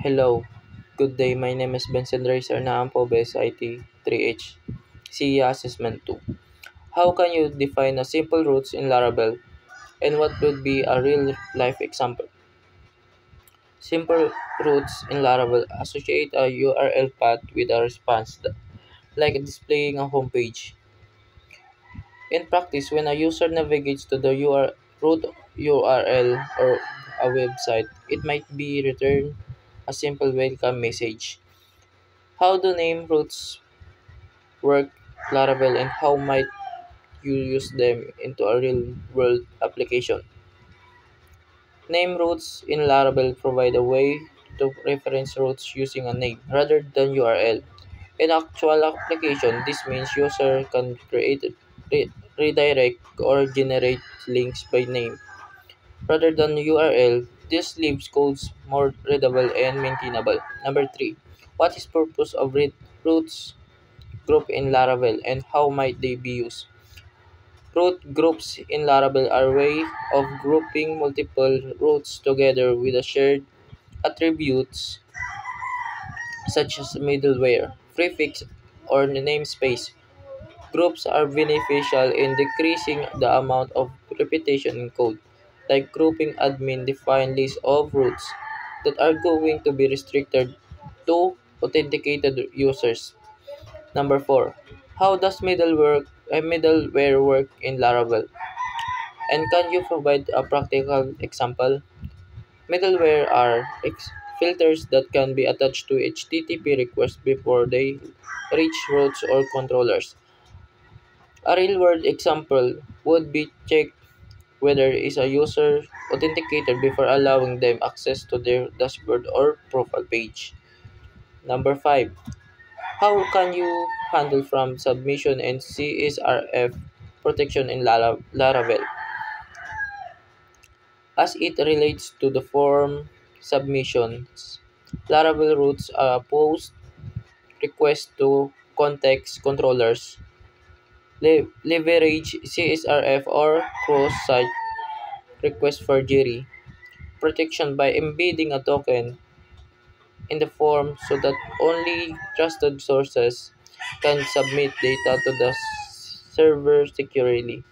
Hello, good day. My name is Benson Racer na po IT 3H SIA Assessment 2. How can you define a simple roots in Laravel and what would be a real life example? Simple roots in Laravel associate a URL path with a response like displaying a home page. In practice, when a user navigates to the root URL or a website, it might be return a simple welcome message. How do name roots work Laravel and how might you use them into a real world application? Name roots in Laravel provide a way to reference roots using a name rather than URL. In actual application, this means user can create, redirect, or generate links by name rather than URL. This leaves codes more readable and maintainable. Number 3. What is purpose of roots group in Laravel and how might they be used? Root groups in Laravel are a way of grouping multiple roots together with a shared attributes such as middleware, prefix, or namespace. Groups are beneficial in decreasing the amount of repetition in code, like grouping admin defined list of roots that are going to be restricted to authenticated users. Number 4. How does middleware work in Laravel? And can you provide a practical example? Middleware are filters that can be attached to HTTP requests before they reach routes or controllers. A real-world example would be check whether is a user authenticated before allowing them access to their dashboard or profile page. Number 5. How can you handle from submission and CSRF protection in Laravel as it relates to the form submissions? Laravel routes post requests to context controllers, leverage CSRF or cross-site request for Jiri protection by embedding a token in the form so that only trusted sources can submit data to the server securely.